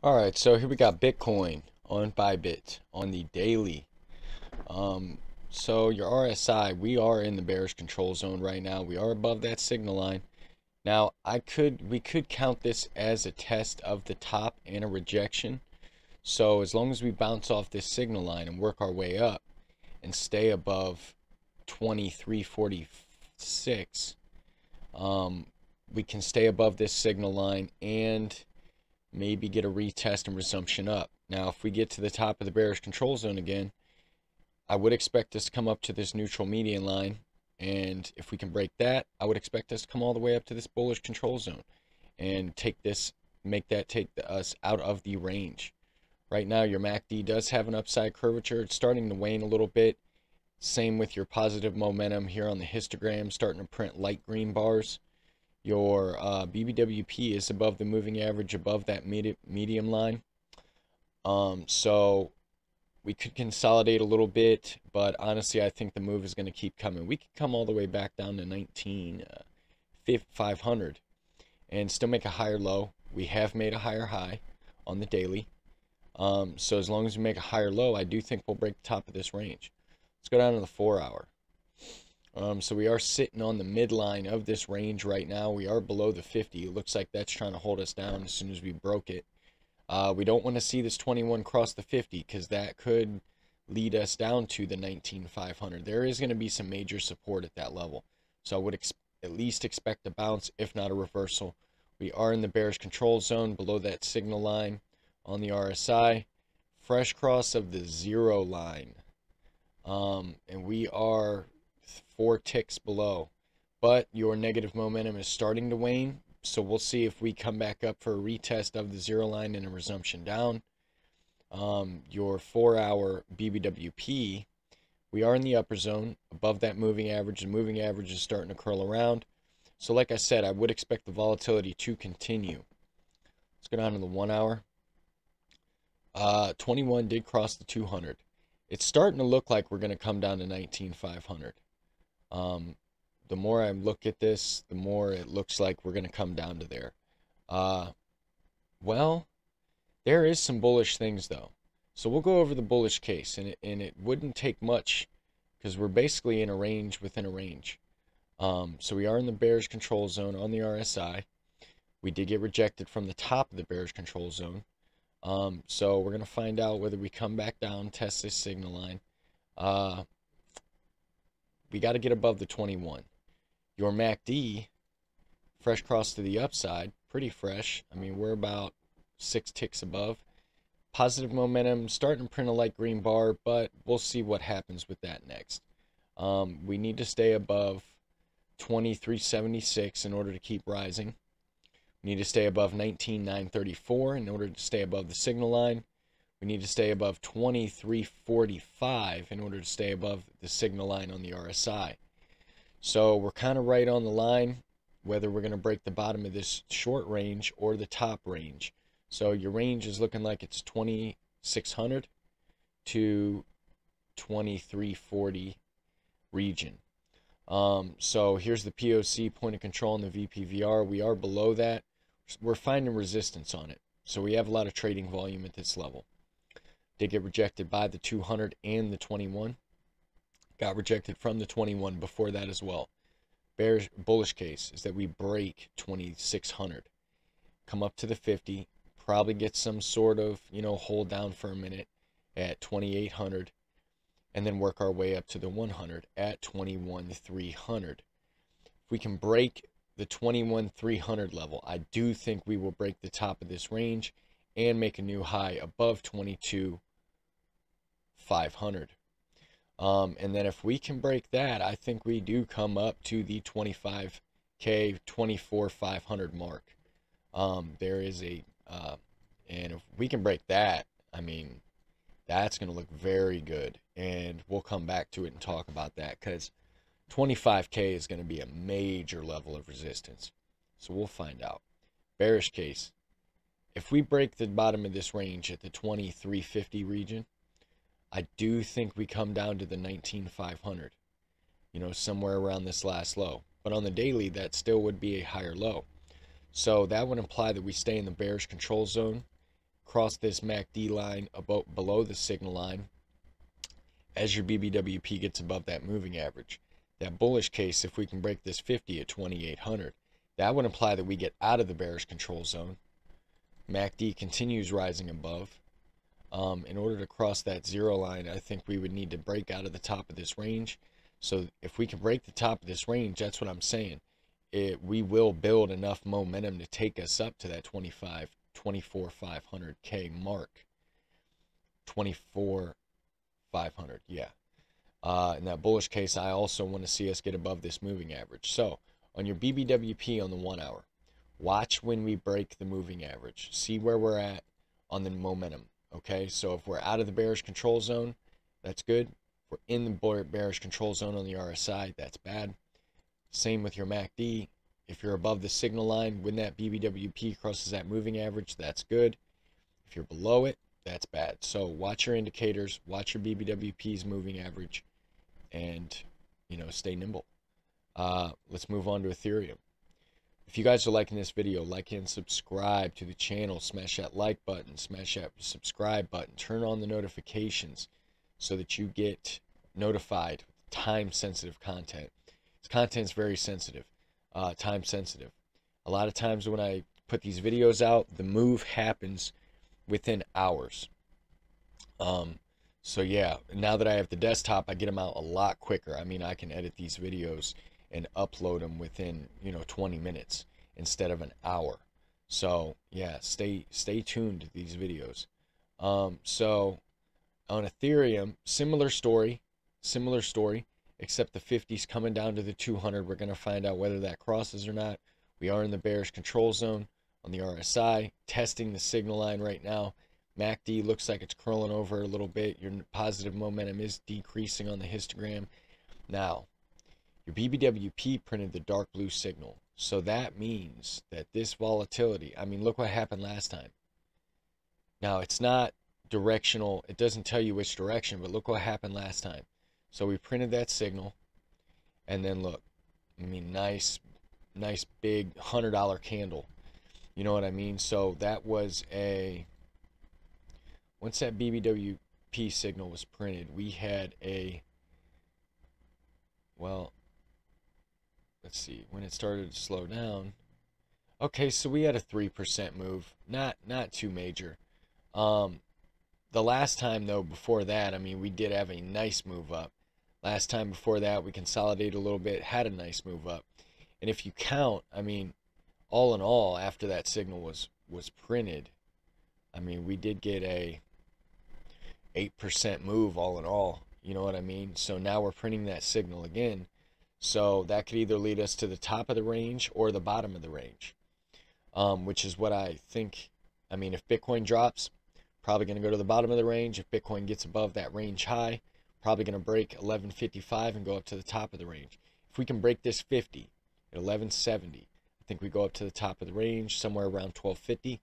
All right, so here we got Bitcoin on Bybit on the daily. Um, so your RSI, we are in the bearish control zone right now. We are above that signal line. Now, we could count this as a test of the top and a rejection. So as long as we bounce off this signal line and work our way up and stay above 2346, we can stay above this signal line and maybe get a retest and resumption up. Now, if we get to the top of the bearish control zone again, I would expect us to come up to this neutral median line. And if we can break that, I would expect us to come all the way up to this bullish control zone and make that take us out of the range. Right now, your MACD does have an upside curvature. It's starting to wane a little bit. Same with your positive momentum here on the histogram, starting to print light green bars. Your BBWP is above the moving average, above that medium line. So we could consolidate a little bit, but honestly, I think the move is going to keep coming. We could come all the way back down to 19,500 and still make a higher low. We have made a higher high on the daily. So as long as we make a higher low, I do think we'll break the top of this range. Let's go down to the 4-hour. So we are sitting on the midline of this range right now. We are below the 50. It looks like that's trying to hold us down as soon as we broke it. We don't want to see this 21 cross the 50 because that could lead us down to the 19,500. There is going to be some major support at that level. So I would at least expect a bounce, if not a reversal. We are in the bearish control zone below that signal line on the RSI. Fresh cross of the 0 line. And we are 4 ticks below, but your negative momentum is starting to wane, so we'll see if we come back up for a retest of the 0 line and a resumption down. Your 4-hour BBWP, we are in the upper zone above that moving average. The moving average is starting to curl around, so like I said, I would expect the volatility to continue. Let's go down to the 1-hour. 21 did cross the 200. It's starting to look like we're going to come down to 19,500. The more I look at this, the more it looks like we're going to come down to there. Well, there is some bullish things though. So we'll go over the bullish case, and it wouldn't take much because we're basically in a range within a range. So we are in the bearish control zone on the RSI. We did get rejected from the top of the bearish control zone. So we're going to find out whether we come back down, test this signal line. We got to get above the 21. Your MACD, fresh cross to the upside, pretty fresh. I mean, we're about 6 ticks above. Positive momentum, starting to print a light green bar, but we'll see what happens with that next. We need to stay above 2376 in order to keep rising. We need to stay above 19,934 in order to stay above the signal line. We need to stay above 2345 in order to stay above the signal line on the RSI. So we're kind of right on the line whether we're going to break the bottom of this short range or the top range. So your range is looking like it's 2600 to 2340 region. So here's the POC, point of control, and the VPVR. We are below that. We're finding resistance on it. So we have a lot of trading volume at this level. Did get rejected by the 200 and the 21. Got rejected from the 21 before that as well. Bullish case is that we break 2600. Come up to the 50. Probably get some sort of, hold down for a minute at 2800. And then work our way up to the 100 at 21,300. If we can break the 21,300 level, I do think we will break the top of this range and make a new high above 22,500. And then if we can break that, I think we do come up to the 25K, 24,500 mark. There is a, and if we can break that, I mean, that's going to look very good. And we'll come back to it and talk about that because 25K is going to be a major level of resistance. So we'll find out. Bearish case. If we break the bottom of this range at the 2350 region, I do think we come down to the 19,500. Somewhere around this last low. But on the daily, that still would be a higher low. So that would imply that we stay in the bearish control zone, cross this MACD line about below the signal line as your BBWP gets above that moving average. That bullish case, if we can break this 50 at 2800, that would imply that we get out of the bearish control zone. MACD continues rising above. In order to cross that zero line, I think we would need to break out of the top of this range. So if we can break the top of this range, that's what I'm saying. We will build enough momentum to take us up to that 24,500K mark. 24,500, yeah. In that bullish case, I also want to see us get above this moving average. So on your BBWP on the 1 hour, watch when we break the moving average. See where we're at on the momentum. Okay, so if we're out of the bearish control zone, that's good. If we're in the bearish control zone on the RSI, that's bad. Same with your MACD. If you're above the signal line, when that BBWP crosses that moving average, that's good. If you're below it, that's bad. So watch your indicators, watch your BBWP's moving average, and, you know, stay nimble. Let's move on to Ethereum. If you guys are liking this video, like and subscribe to the channel. Smash that like button, smash that subscribe button, turn on the notifications so that you get notified with time-sensitive content. This content's very sensitive, time-sensitive. A lot of times when I put these videos out, the move happens within hours. So yeah, now that I have the desktop, I get them out a lot quicker. I mean, I can edit these videos and upload them within, you know, 20 minutes instead of an hour. So yeah, stay tuned to these videos. So on Ethereum, similar story, except the 50's coming down to the 200. We're going to find out whether that crosses or not. We are in the bearish control zone on the RSI, testing the signal line right now. MACD looks like it's curling over a little bit. Your positive momentum is decreasing on the histogram. Now, your BBWP printed the dark blue signal. So that means that this volatility, I mean, look what happened last time. Now, it's not directional. It doesn't tell you which direction, but look what happened last time. So we printed that signal, and then look, I mean, nice big $100 candle. You know what I mean? So that was a, once that BBWP signal was printed, we had a, well, let's see, when it started to slow down. Okay, so we had a 3% move, not too major. The last time though, before that, I mean, we did have a nice move up. Last time before that, we consolidated a little bit, had a nice move up. And if you count, I mean, all in all, after that signal was printed, I mean, we did get a 8% move all in all. You know what I mean? So now we're printing that signal again. So that could either lead us to the top of the range or the bottom of the range, which is what I think. I mean, if Bitcoin drops, probably going to go to the bottom of the range. If Bitcoin gets above that range high, probably going to break 1155 and go up to the top of the range. If we can break this 50 at 1170, I think we go up to the top of the range, somewhere around 1250.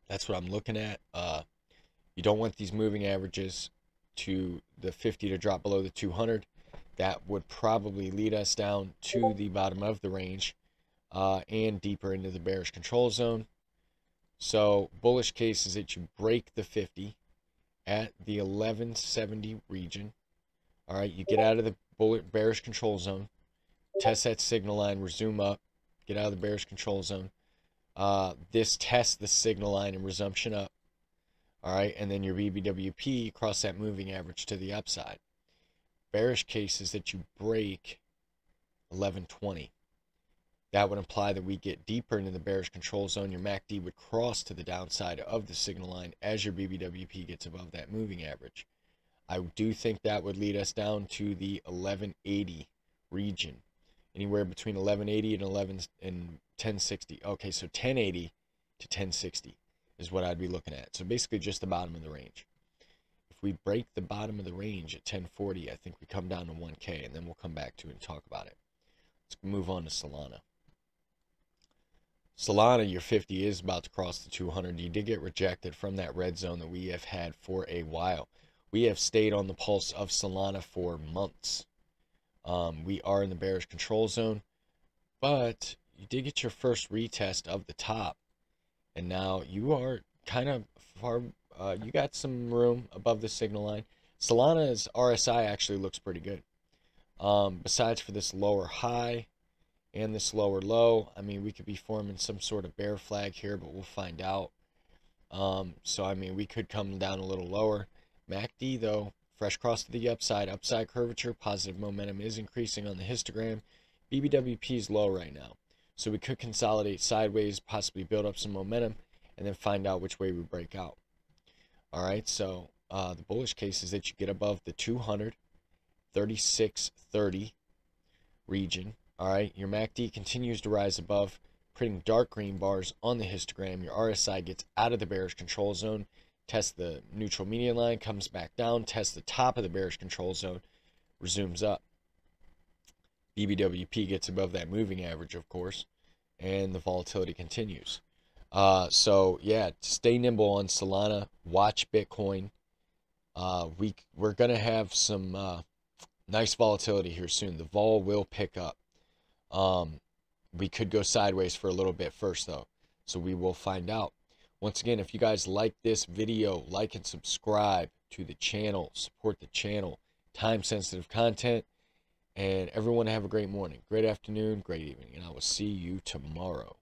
That's what I'm looking at. You don't want these moving averages to the 50 to drop below the 200. That would probably lead us down to the bottom of the range and deeper into the bearish control zone. So bullish case is that you break the 50 at the 1170 region. All right, you get out of the bearish control zone, test that signal line, resume up, get out of the bearish control zone. This tests the signal line and resumption up. All right, and then your BBWP cross that moving average to the upside. Bearish case is that you break 1120. That would imply that we get deeper into the bearish control zone. Your MACD would cross to the downside of the signal line as your BBWP gets above that moving average. I do think that would lead us down to the 1180 region, anywhere between 1180 and 1060. Okay, so 1080 to 1060 is what I'd be looking at. So basically just the bottom of the range. If we break the bottom of the range at 1040, I think we come down to 1K, and then we'll come back to it and talk about it. Let's move on to Solana. Solana, your 50 is about to cross the 200. You did get rejected from that red zone that we have had for a while. We have stayed on the pulse of Solana for months. We are in the bearish control zone, but you did get your first retest of the top, and now you are kind of far. You got some room above the signal line. Solana's RSI actually looks pretty good. Besides for this lower high and this lower low, I mean, we could be forming some sort of bear flag here, but we'll find out. So I mean, we could come down a little lower. MACD though, fresh cross to the upside, upside curvature, positive momentum is increasing on the histogram. BBWP is low right now, so we could consolidate sideways, possibly build up some momentum, and then find out which way we break out. All right, so the bullish case is that you get above the 200, 36.30 region. All right, your MACD continues to rise above, putting dark green bars on the histogram. Your RSI gets out of the bearish control zone, tests the neutral median line, comes back down, tests the top of the bearish control zone, resumes up. BBWP gets above that moving average, of course, and the volatility continues. So yeah, stay nimble on Solana. Watch Bitcoin. We're gonna have some nice volatility here soon. The vol will pick up. We could go sideways for a little bit first though, so we will find out. Once again, if you guys like this video, like and subscribe to the channel, support the channel. Time sensitive content. And everyone have a great morning, great afternoon, great evening, and I will see you tomorrow.